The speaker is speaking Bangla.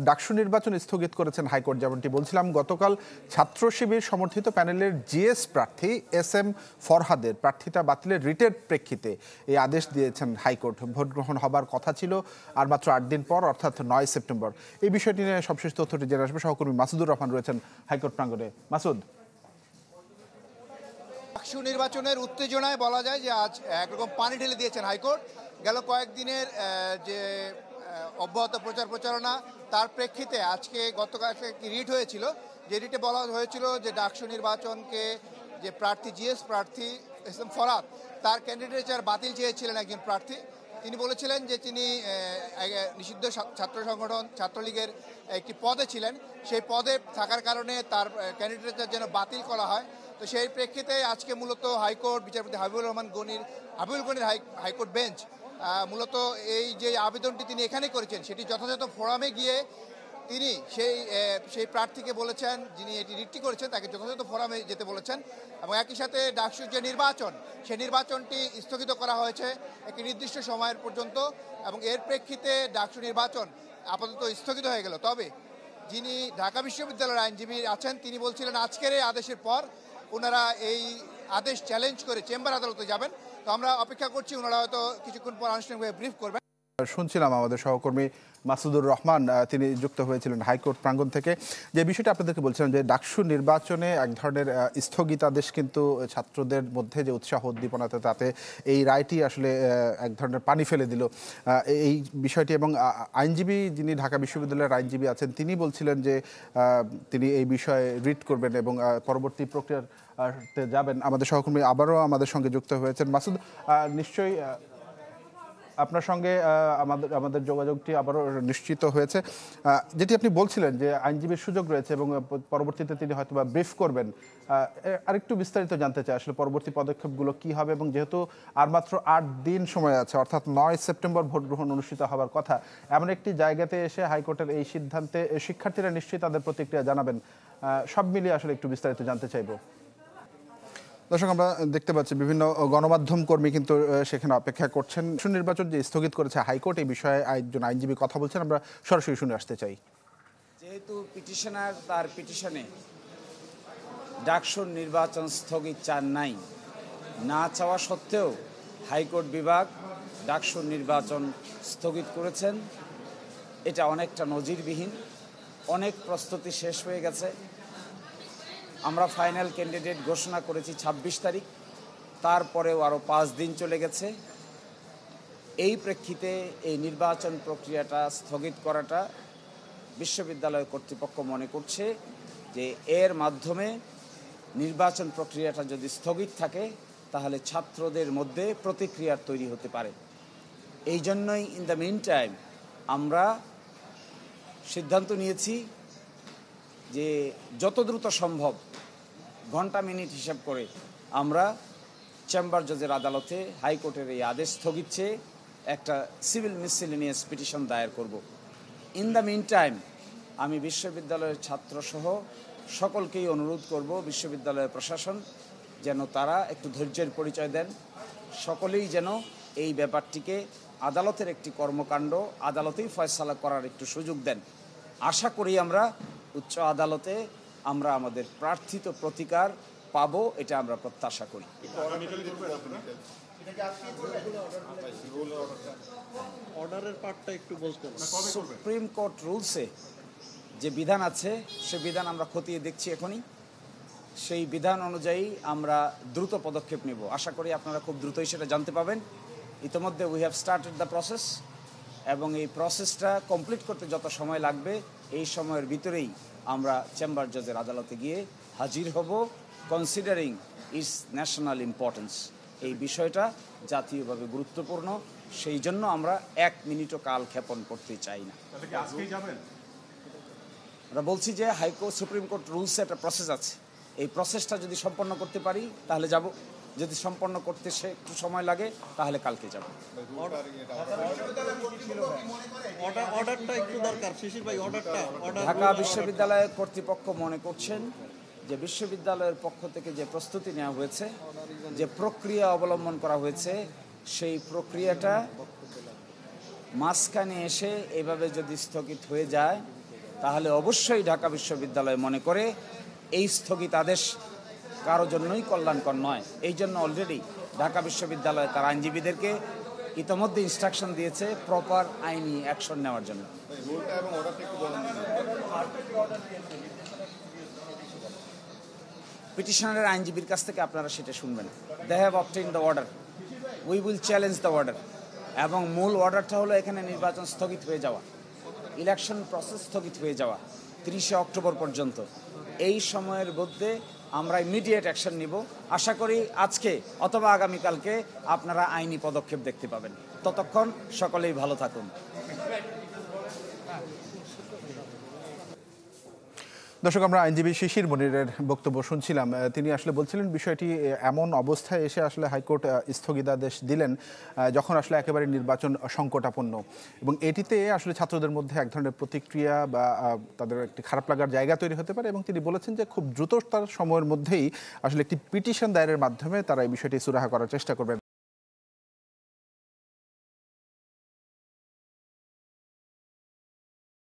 ডাকসু নির্বাচন স্থগিত করেছেন হাইকোর্ট। যেমনটি বলছিলাম, গতকাল ছাত্র শিবির সমর্থিত প্যানেলের জিএস প্রার্থী SM ফরহাদের প্রার্থিতা বাতিলের রিটের প্রেক্ষিতে এই আদেশ দিয়েছেন হাইকোর্ট। ভোট গ্রহণ হবার কথা ছিল আর মাত্র 8 দিন পর, অর্থাৎ 9 সেপ্টেম্বর। এই বিষয়টি নিয়ে সবশেষ তথ্যটি জেনে আসবে সহকর্মী মাসুদুর রহমান রয়েছেন হাইকোর্ট প্রাঙ্গণে। মাসুদ, ডাকসু নির্বাচনের উত্তেজনায় বলা যায় যে আজ একরকম পানি ঢেলে দিয়েছেন হাইকোর্ট। গেল কয়েকদিনের যে অব্যাহত প্রচারণা, তার প্রেক্ষিতে আজকে গতকাল একটি রিট হয়েছিল, যে রিটে বলা হয়েছিল যে ডাকসু নির্বাচনকে যে প্রার্থী জিএস প্রার্থী SM ফরহাদ, তার ক্যান্ডিডেচার বাতিল চেয়েছিলেন একজন প্রার্থী। তিনি বলেছিলেন যে তিনি নিষিদ্ধ ছাত্র সংগঠন ছাত্রলীগের একটি পদে ছিলেন, সেই পদে থাকার কারণে তার ক্যান্ডিডেচার যেন বাতিল করা হয়। তো সেই প্রেক্ষিতে আজকে মূলত হাইকোর্ট বিচারপতি হাবিবুল গনির হাইকোর্ট বেঞ্চ মূলত এই যে আবেদনটি তিনি এখানে করেছেন, সেটি যথাযথ ফোরামে গিয়ে তিনি সেই প্রার্থীকে বলেছেন, যিনি এটি রিটটি করেছেন, তাকে যথাযথ ফোরামে যেতে বলেছেন। এবং একই সাথে ডাকসুর যে নির্বাচন, সেই নির্বাচনটি স্থগিত করা হয়েছে একটি নির্দিষ্ট সময়ের পর্যন্ত, এবং এর প্রেক্ষিতে ডাকসু নির্বাচন আপাতত স্থগিত হয়ে গেল। তবে যিনি ঢাকা বিশ্ববিদ্যালয়ের আইনজীবী আছেন, তিনি বলছিলেন আজকের এই আদেশের পর ওনারা এই আদেশ চ্যালেঞ্জ করে চেম্বার আদালতে যাবেন। তো আমরা অপেক্ষা করছি, ওনারা হয়তো কিছুক্ষণ পর আনুষ্ঠানিকভাবে ব্রিফ করবেন। শুনছিলাম আমাদের সহকর্মী মাসুদুর রহমান, তিনি যুক্ত হয়েছিলেন হাইকোর্ট প্রাঙ্গণ থেকে। যে বিষয়টা আপনাদেরকে বলছিলাম যে ডাকসু নির্বাচনে এক ধরনের স্থগিতাদেশ কিন্তু ছাত্রদের মধ্যে যে উৎসাহ উদ্দীপনাতে, তাতে এই রায়টি আসলে এক ধরনের পানি ফেলে দিল এই বিষয়টি। এবং আইনজীবী, যিনি ঢাকা বিশ্ববিদ্যালয়ের আইনজীবী আছেন, তিনি বলছিলেন যে তিনি এই বিষয়ে রিট করবেন এবং পরবর্তী প্রক্রিয়াতে যাবেন। আমাদের সহকর্মী আবারও আমাদের সঙ্গে যুক্ত হয়েছেন। মাসুদ, নিশ্চয়ই আপনার সঙ্গে আমাদের যোগাযোগটি আবারও নিশ্চিত হয়েছে। যেটি আপনি বলছিলেন যে আইনজীবীর সুযোগ রয়েছে এবং পরবর্তীতে তিনি হয়তো বা ব্রিফ করবেন, আরেকটু বিস্তারিত জানতে চাই আসলে পরবর্তী পদক্ষেপগুলো কী হবে। এবং যেহেতু আর মাত্র 8 দিন সময় আছে, অর্থাৎ 9 সেপ্টেম্বর ভোট গ্রহণ অনুষ্ঠিত হওয়ার কথা, এমন একটি জায়গাতে এসে হাইকোর্টের এই সিদ্ধান্তে শিক্ষার্থীরা নিশ্চয়ই তাদের প্রতিক্রিয়া জানাবেন। সব মিলিয়ে আসলে একটু বিস্তারিত জানতে চাইব। দর্শক, আমরা দেখতে পাচ্ছি বিভিন্ন গণমাধ্যম কর্মী কিন্তু সেখানে অপেক্ষা করছেন। নির্বাচন যে স্থগিত করেছে হাইকোর্ট, এই বিষয়ে একজন আইনজীবী কথা বলছেন, আমরা সরাসরি শুনে আসতে চাই। যেহেতু পিটিশনার তার পিটিশনে ডাকসুর নির্বাচন স্থগিত চান নাই, না চাওয়া সত্ত্বেও হাইকোর্ট বিভাগ ডাকসুর নির্বাচন স্থগিত করেছেন, এটা অনেকটা নজিরবিহীন। অনেক প্রস্তুতি শেষ হয়ে গেছে। আমরা ফাইনাল ক্যান্ডিডেট ঘোষণা করেছি 26 তারিখ, তারপরেও আরও 5 দিন চলে গেছে। এই প্রেক্ষিতে এই নির্বাচন প্রক্রিয়াটা স্থগিত করাটা বিশ্ববিদ্যালয় কর্তৃপক্ষ মনে করছে যে এর মাধ্যমে নির্বাচন প্রক্রিয়াটা যদি স্থগিত থাকে, তাহলে ছাত্রদের মধ্যে প্রতিক্রিয়া তৈরি হতে পারে। এই জন্যই ইন দ্য মিন টাইম আমরা সিদ্ধান্ত নিয়েছি যে যত দ্রুত সম্ভব ঘন্টা মিনিট হিসাব করে আমরা চেম্বার জজের আদালতে হাইকোর্টের এই আদেশ স্থগিত চেয়ে একটা সিভিল মিসসেলেনিয়াস পিটিশন দায়ের করব। ইন দ্য মিন টাইম আমি বিশ্ববিদ্যালয়ের ছাত্রসহ সকলকেই অনুরোধ করব, বিশ্ববিদ্যালয়ের প্রশাসন যেন তারা একটু ধৈর্যের পরিচয় দেন, সকলেই যেন এই ব্যাপারটিকে আদালতের একটি কর্মকাণ্ড, আদালতেই ফয়সালা করার একটু সুযোগ দেন। আশা করি আমরা উচ্চ আদালতে আমরা আমাদের প্রার্থিত প্রতিকার পাবো, এটা আমরা প্রত্যাশা করি। সুপ্রিম কোর্ট রুলসে যে বিধান আছে, সে বিধান আমরা খতিয়ে দেখছি এখনই। সেই বিধান অনুযায়ী আমরা দ্রুত পদক্ষেপ নেব। আশা করি আপনারা খুব দ্রুতই সেটা জানতে পাবেন। ইতিমধ্যে we have started the process, এবং এই প্রসেসটা কমপ্লিট করতে যত সময় লাগবে, এই সময়ের ভিতরেই আমরা চেম্বার জজের আদালতে গিয়ে হাজির হব, কনসিডারিং ইটস ন্যাশনাল ইম্পর্টেন্স। এই বিষয়টা জাতীয়ভাবে গুরুত্বপূর্ণ, সেই জন্য আমরা 1 মিনিটও কাল ক্ষেপণ করতে চাই না। আমরা বলছি যে হাইকোর্ট সুপ্রিম কোর্ট রুলসে একটা প্রসেস আছে, এই প্রসেসটা যদি সম্পন্ন করতে পারি তাহলে যাব, যদি সম্পন্ন করতে সে একটু সময় লাগে তাহলে কালকে যাব। ঢাকা বিশ্ববিদ্যালয়ের কর্তৃপক্ষ মনে করছেন যে বিশ্ববিদ্যালয়ের পক্ষ থেকে যে প্রস্তুতি নেওয়া হয়েছে, যে প্রক্রিয়া অবলম্বন করা হয়েছে, সেই প্রক্রিয়াটা মাঝখানে এসে এভাবে যদি স্থগিত হয়ে যায় তাহলে অবশ্যই ঢাকা বিশ্ববিদ্যালয় মনে করে এই স্থগিতাদেশ কারো জন্যই কল্যাণকর নয়। এই জন্য অলরেডি ঢাকা বিশ্ববিদ্যালয় তার আইনজীবীদেরকে ইতোমধ্যে ইনস্ট্রাকশন দিয়েছে প্রপার আইনি অ্যাকশন নেওয়ার জন্য। পিটিশনারের আইনজীবীর কাছ থেকে আপনারা সেটা শুনবেন। They have obtained the order, we will challenge the order. এবং মূল অর্ডারটা হলো এখানে নির্বাচন স্থগিত হয়ে যাওয়া, ইলেকশন প্রসেস স্থগিত হয়ে যাওয়া 30শে অক্টোবর পর্যন্ত। এই সময়ের মধ্যে আমরা ইমিডিয়েট অ্যাকশন নিব। আশা করি আজকে অথবা আগামীকালকে আপনারা আইনি পদক্ষেপ দেখতে পাবেন। ততক্ষণ সকলেই ভালো থাকুন। দর্শক, আমরা আইনজীবী শিশির মনিরের বক্তব্য শুনছিলাম। তিনি আসলে বলছিলেন বিষয়টি এমন অবস্থায় এসে আসলে হাইকোর্ট স্থগিতাদেশ দিলেন যখন আসলে একেবারে নির্বাচন সংকটাপন্ন, এবং এটিতে আসলে ছাত্রদের মধ্যে এক ধরনের প্রতিক্রিয়া বা তাদের একটি খারাপ লাগার জায়গা তৈরি হতে পারে। এবং তিনি বলেছেন যে খুব দ্রুততার সময়ের মধ্যেই আসলে একটি পিটিশন দায়েরের মাধ্যমে তারা এই বিষয়টি সুরাহা করার চেষ্টা করবেন।